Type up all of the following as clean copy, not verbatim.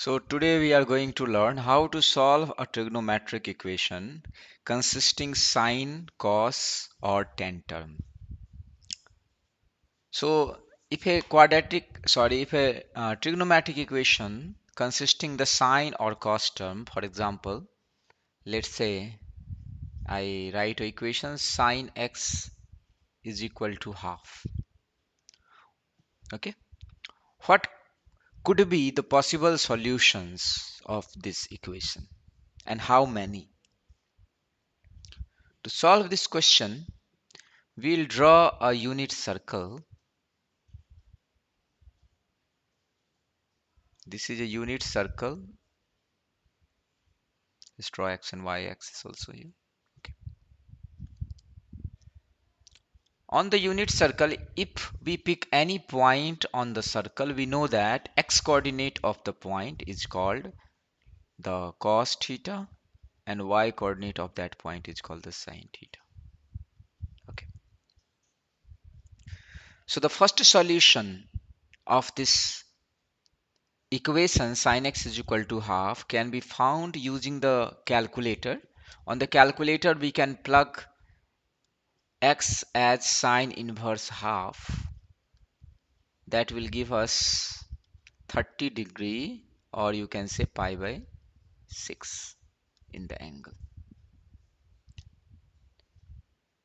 So today we are going to learn how to solve a trigonometric equation consisting sine, cos or tan term. So if a trigonometric equation consisting the sine or cos term, for example, let's say I write a equation sine x is equal to half. Okay, what could be the possible solutions of this equation and how many? To solve this question, we'll draw a unit circle. This is a unit circle. Let's draw x and y axis also here. Okay. On the unit circle, if we pick any point on the circle, we know that x coordinate of the point is called the cos theta and y coordinate of that point is called the sine theta. Okay. So the first solution of this equation sin x is equal to half can be found using the calculator. On the calculator, we can plug x as sine inverse half. That will give us 30 degree, or you can say pi by 6 in the angle.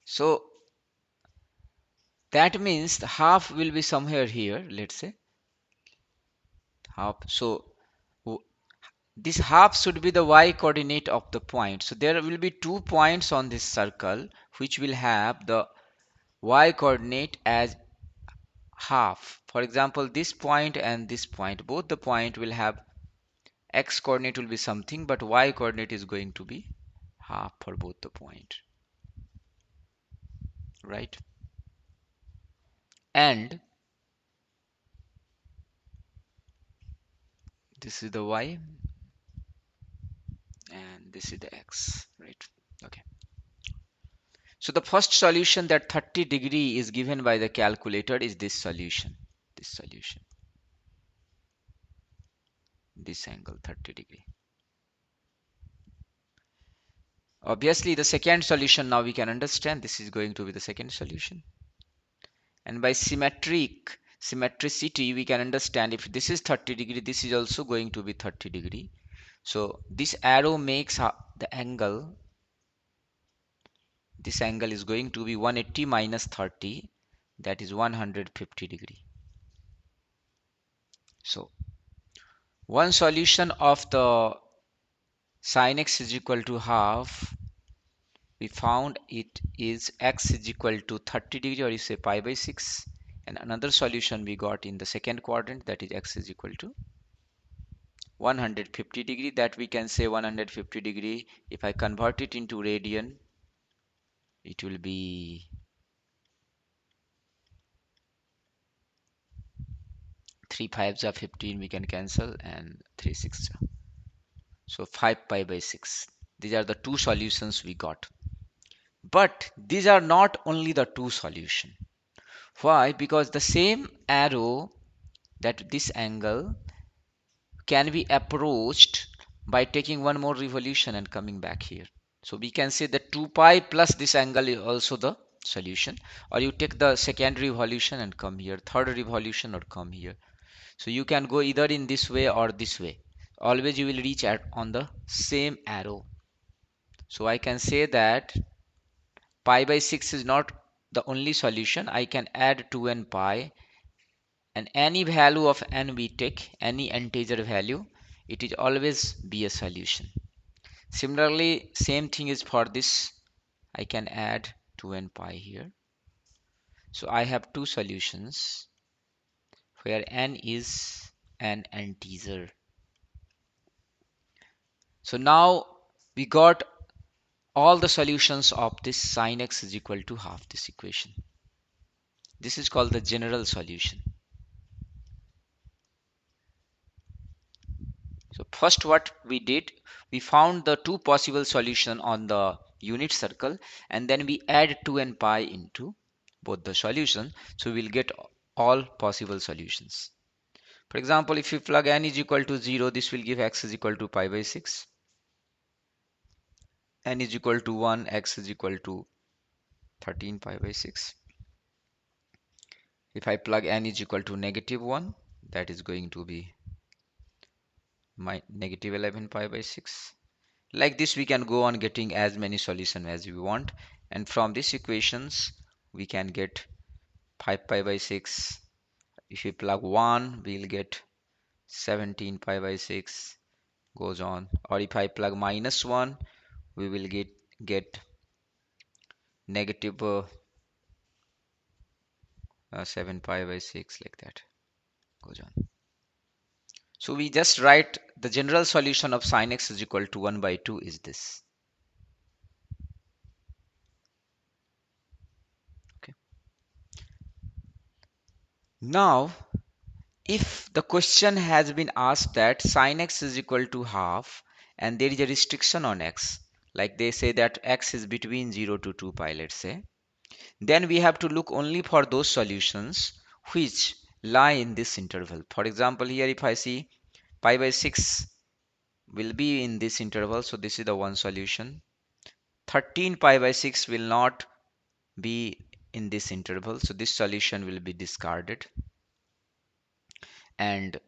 So that means the half will be somewhere here, let's say half. So this half should be the y coordinate of the point. So there will be 2 points on this circle which will have the y coordinate as half. For example, this point and this point, both the point will have x coordinate will be something, but y coordinate is going to be half for both the point, right? And this is the y and this is the x, right? Okay. So the first solution, that 30 degree is given by the calculator, is this solution. This angle 30 degree. Obviously, the second solution, now we can understand this is going to be the second solution. And by symmetricity, we can understand if this is 30 degree, this is also going to be 30 degree. So this arrow makes the angle, this angle is going to be 180 minus 30, that is 150 degree. So one solution of the sin x is equal to half, we found it is x is equal to 30 degree, or you say pi by 6. And another solution we got in the second quadrant, that is x is equal to 150 degree, that we can say 150 degree. If I convert it into radian, it will be 3 5s are 15, we can cancel, and 3 6s. So 5 pi by 6. These are the two solutions we got. But these are not only the two solutions. Why? Because the same arrow, that this angle, can be approached by taking one more revolution and coming back here. So we can say that 2 pi plus this angle is also the solution. Or you take the second revolution and come here, third revolution or come here. So you can go either in this way or this way. Always you will reach on the same arrow. So I can say that pi by 6 is not the only solution. I can add 2n pi, and any value of n we take, any integer value, it is always be a solution. Similarly, same thing is for this. I can add 2n pi here. So I have two solutions where n is an integer. So now we got all the solutions of this sin x is equal to half, this equation. This is called the general solution. So first what we did, we found the two possible solution on the unit circle, and then we add 2n pi into both the solutions, so we'll get all possible solutions. For example, if you plug n is equal to 0, this will give x is equal to pi by 6. N is equal to 1, x is equal to 13 pi by 6. If I plug n is equal to negative 1, that is going to be my negative 11 pi by 6. Like this, we can go on getting as many solutions as we want. And from these equations, we can get 5 pi by 6. If we plug 1, we'll get 17 pi by 6, goes on. Or if I plug minus 1, we will get negative 7 pi by 6, like that, goes on. So we just write the general solution of sin x is equal to 1 by 2 is this. Okay. Now, if the question has been asked that sin x is equal to half and there is a restriction on x, like they say that x is between 0 to 2 pi, let's say, then we have to look only for those solutions which lie in this interval. For example, here if I see pi by 6 will be in this interval, so this is the one solution. 13 pi by 6 will not be in this interval, so this solution will be discarded. And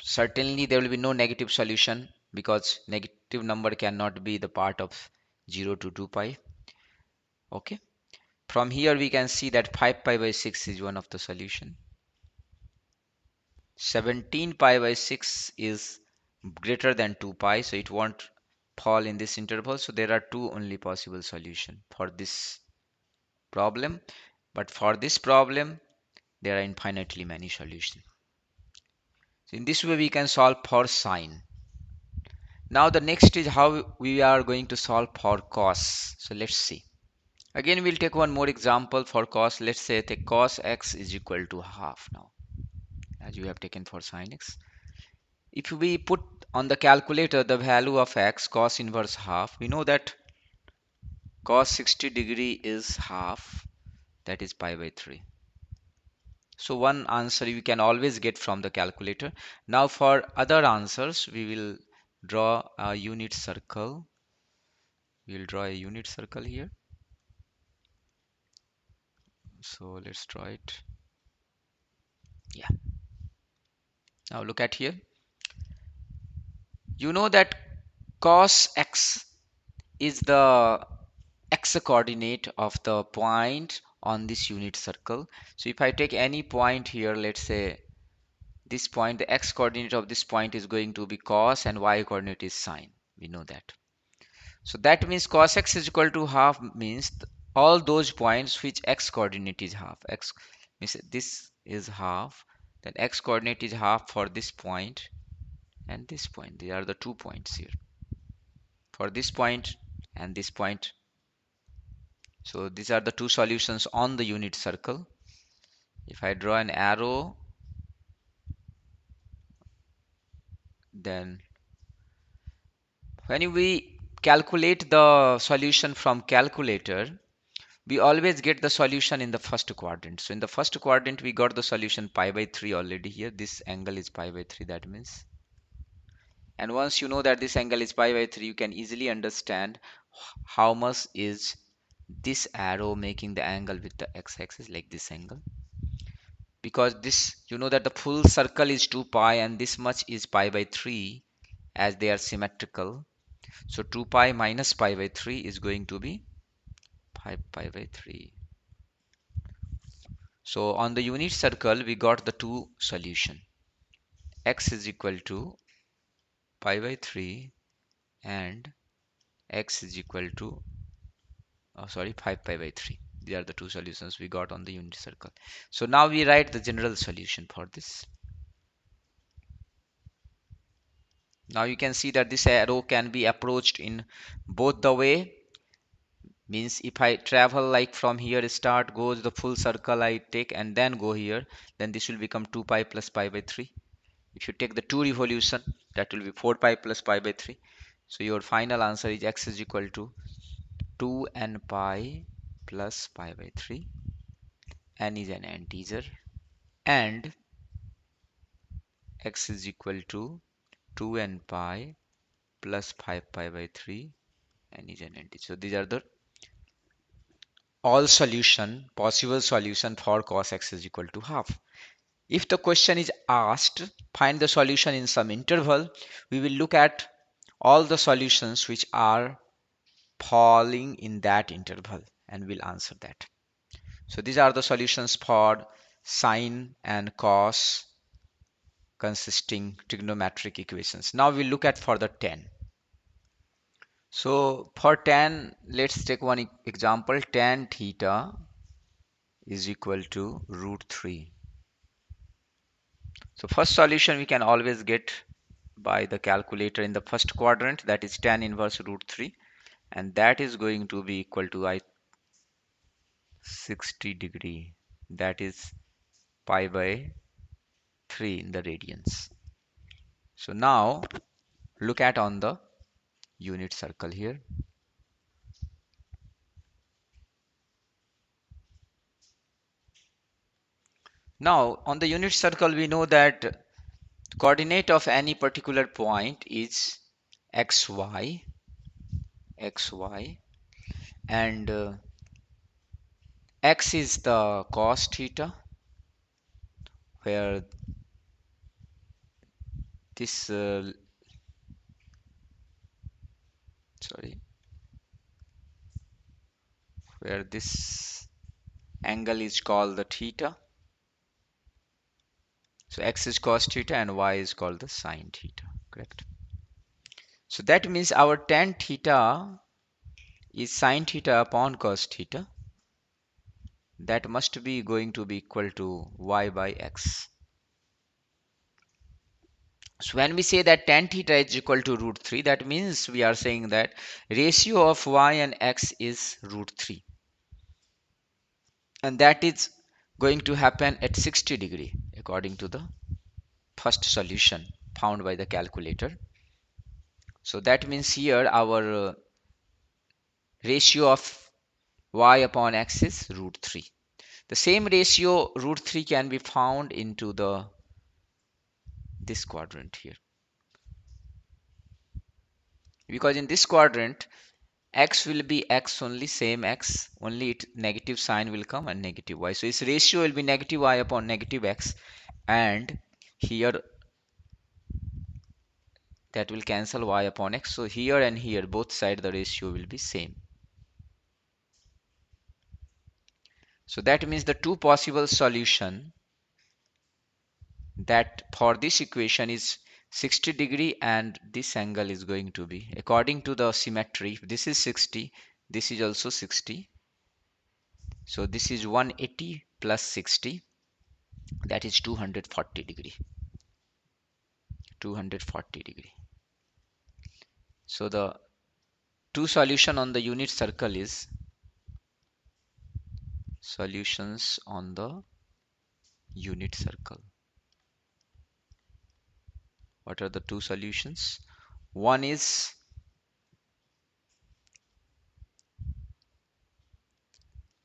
certainly there will be no negative solution because negative number cannot be the part of 0 to 2 pi. Okay, from here we can see that 5 pi by 6 is one of the solution. 17 pi by 6 is greater than 2 pi, so it won't fall in this interval. So there are two only possible solution for this problem, but for this problem there are infinitely many solutions. So in this way we can solve for sine. Now the next is how we are going to solve for cos. So let's see. Again we'll take one more example for cos. Let's say take cos x is equal to half now, as you have taken for sin x. If we put on the calculator the value of x cos inverse half, we know that cos 60 degree is half, that is pi by 3. So one answer you can always get from the calculator. Now for other answers, we will draw a unit circle. We'll draw a unit circle here. So let's draw it. Yeah. Now look at here. You know that cos x is the x coordinate of the point on this unit circle. So if I take any point here, let's say this point, the x coordinate of this point is going to be cos and y coordinate is sine. We know that. So that means cos x is equal to half means all those points which x coordinate is half. X means this is half, then x coordinate is half for this point and this point. These are the 2 points here. For this point and this point. So these are the two solutions on the unit circle. If I draw an arrow, then when we calculate the solution from calculator, we always get the solution in the first quadrant. So in the first quadrant, we got the solution pi by 3 already here. This angle is pi by 3, that means. And once you know that this angle is pi by 3, you can easily understand how much is this arrow making the angle with the x-axis, like this angle. Because this, you know that the full circle is 2 pi and this much is pi by 3 as they are symmetrical. So 2 pi minus pi by 3 is going to be pi by 3. So on the unit circle, we got the two solution. X is equal to pi by 3 and x is equal to, 5 pi by 3. These are the two solutions we got on the unit circle. So now we write the general solution for this. Now you can see that this arrow can be approached in both the way. Means if I travel like from here, start, goes the full circle I take and then go here, then this will become 2 pi plus pi by 3. If you take the 2 revolution, that will be 4 pi plus pi by 3. So your final answer is x is equal to 2n pi plus pi by 3. N is an integer and x is equal to 2n pi plus 5 pi by 3 n is an integer. So these are the all solution, possible solution for cos x is equal to half. If the question is asked, find the solution in some interval, we will look at all the solutions which are falling in that interval and we'll answer that. So these are the solutions for sine and cos consisting trigonometric equations. Now we'll look at for the tan. So for tan, let's take one example. Tan theta is equal to root 3. So first solution we can always get by the calculator in the first quadrant, that is tan inverse root 3, and that is going to be equal to 60 degree, that is pi by 3 in the radians. So now look at on the unit circle here. Now on the unit circle we know that the coordinate of any particular point is xy, and x is the cos theta, where this sorry where this angle is called the theta. So x is cos theta and y is called the sine theta, correct? So that means our tan theta is sine theta upon cos theta. That must be going to be equal to y by x. So when we say that tan theta is equal to root 3, that means we are saying that ratio of y and x is root 3. And that is going to happen at 60 degree according to the first solution found by the calculator. So that means here our ratio of y upon x is root 3. The same ratio root 3 can be found into this quadrant here, because in this quadrant x will be x only, same x, only it negative sign will come and negative y. So its ratio will be negative y upon negative x, and here that will cancel y upon x. So here and here both side the ratio will be same. So that means the two possible solution that for this equation is 60 degree, and this angle is going to be according to the symmetry. If this is 60, this is also 60. So this is 180 plus 60, that is 240 degree. 240 degree. So the two solution on the unit circle is solutions on the unit circle. What are the two solutions? One is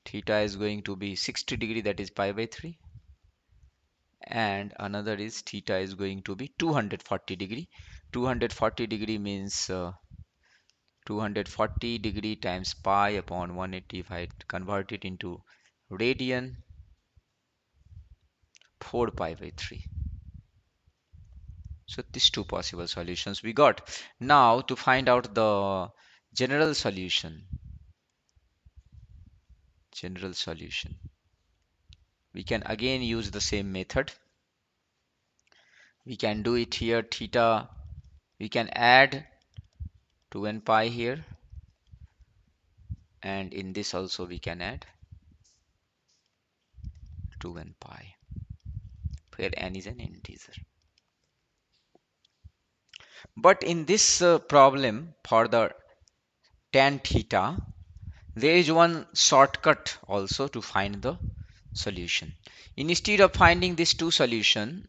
theta is going to be 60 degree, that is pi by 3, and another is theta is going to be 240 degree. 240 degree means 240 degree times pi upon 180. If I convert it into radian, 4 pi by 3. So these two possible solutions we got. Now to find out the general solution, we can again use the same method. We can do it here. Theta, we can add 2n pi here, and in this also we can add 2n pi, where n is an integer. But in this problem for the tan theta, there is one shortcut also to find the solution. Instead of finding these two solution,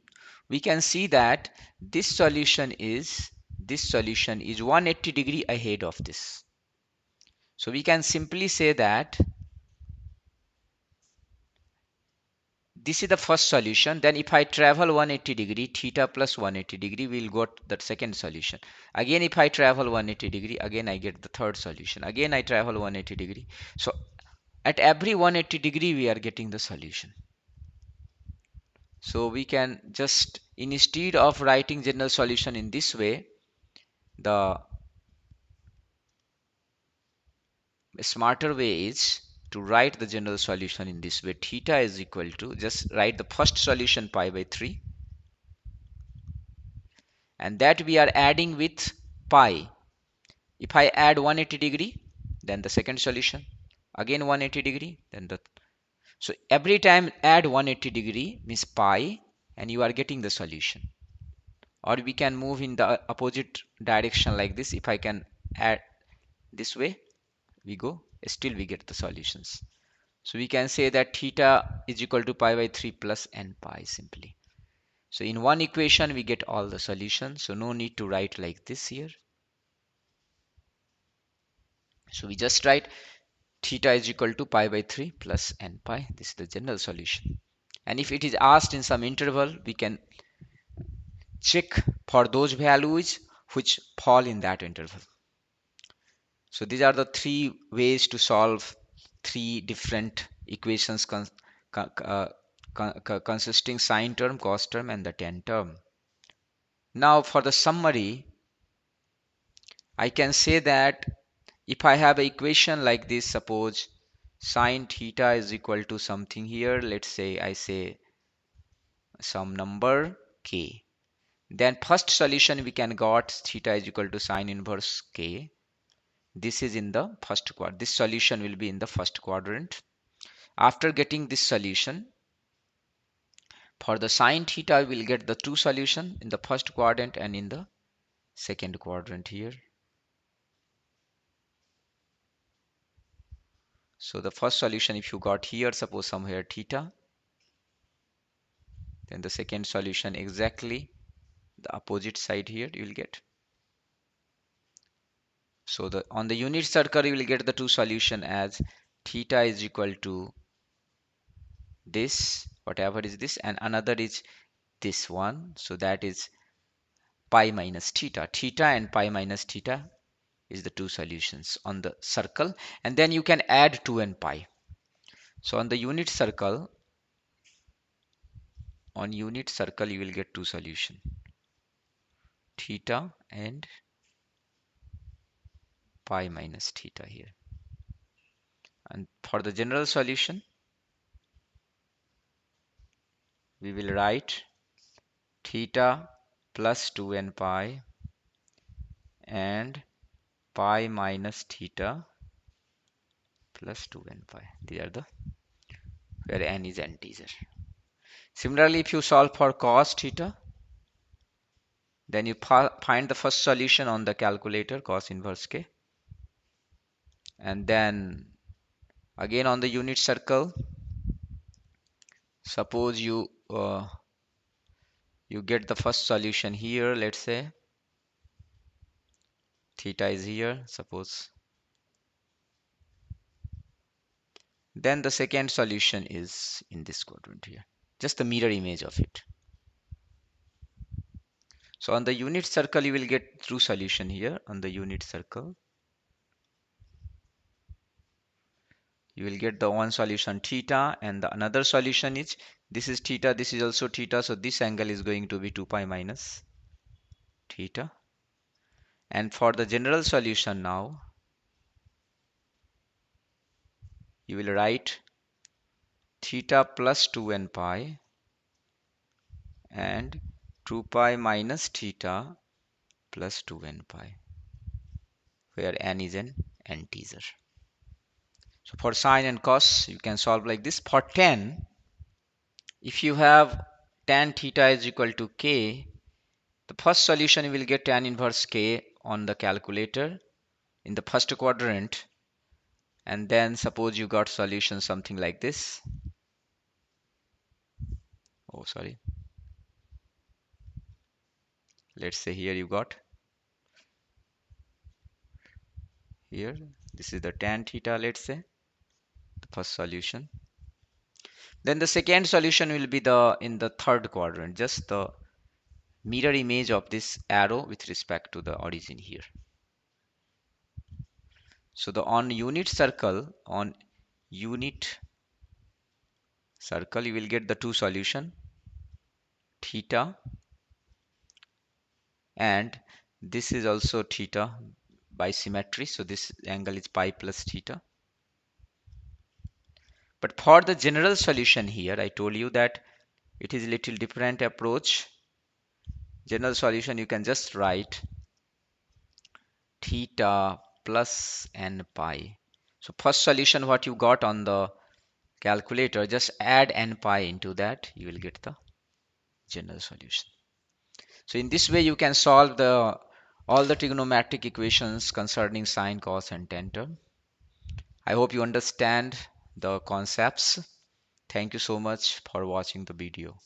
we can see that this solution is 180 degree ahead of this. So we can simply say that this is the first solution. Then if I travel 180 degree, theta plus 180 degree, we'll got the second solution. Again, if I travel 180 degree, again I get the third solution. Again I travel 180 degree. So at every 180 degree we are getting the solution. So we can just, instead of writing general solution in this way, the smarter way is to write the general solution in this way. Theta is equal to, just write the first solution pi by 3, and that we are adding with pi. If I add 180 degree, then the second solution, again 180 degree, then the, so every time add 180 degree means pi, and you are getting the solution. Or we can move in the opposite direction like this. If I can add this way, we go, still we get the solutions. So we can say that theta is equal to pi by 3 plus n pi simply. So in one equation we get all the solutions, so no need to write like this here. So we just write theta is equal to pi by 3 plus n pi. This is the general solution. And if it is asked in some interval, we can check for those values which fall in that interval. So these are the three ways to solve three different equations consisting sine term, cos term, and the tan term. Now for the summary, I can say that if I have an equation like this, suppose sine theta is equal to something here, let's say I say some number k, then first solution we can got theta is equal to sine inverse k. This is in the first quadrant. This solution will be in the first quadrant. After getting this solution, for the sine theta we will get the two solution in the first quadrant and in the second quadrant here. So the first solution, if you got here, suppose somewhere theta, then the second solution exactly the opposite side here you will get. So the on the unit circle you will get the two solution as theta is equal to this, whatever is this, and another is this one. So that is pi minus theta. Theta and pi minus theta is the two solutions on the circle, and then you can add 2 and pi. So on the unit circle, you will get two solution, theta and pi minus theta here. And for the general solution, we will write theta plus 2 n pi and pi minus theta plus 2 n pi. These are the, where n is integer. Similarly, if you solve for cos theta, then you find the first solution on the calculator, cos inverse k, and then again on the unit circle, suppose you get the first solution here, let's say theta is here, suppose, then the second solution is in this quadrant here, just the mirror image of it. So on the unit circle you will get two solution here. On the unit circle you will get the one solution theta, and the another solution is, this is theta, this is also theta, so this angle is going to be 2 pi minus theta. And for the general solution now, you will write theta plus 2 n pi and 2 pi minus theta plus 2 n pi, where n is an integer. So for sine and cos you can solve like this. For tan, if you have tan theta is equal to k, the first solution you will get tan inverse k on the calculator in the first quadrant, and then suppose you got solution something like this. Oh, sorry. Let's say here you got here, this is the tan theta, let's say the first solution. Then the second solution will be the in the third quadrant, just the mirror image of this arrow with respect to the origin here. So the on unit circle, you will get the two solution, theta, and this is also theta by symmetry. So this angle is pi plus theta. But for the general solution here, I told you that it is a little different approach. General solution, you can just write theta plus n pi. So first solution what you got on the calculator, just add n pi into that, you will get the general solution. So in this way you can solve the all the trigonometric equations concerning sine, cos and tan term. I hope you understand the concepts. Thank you so much for watching the video.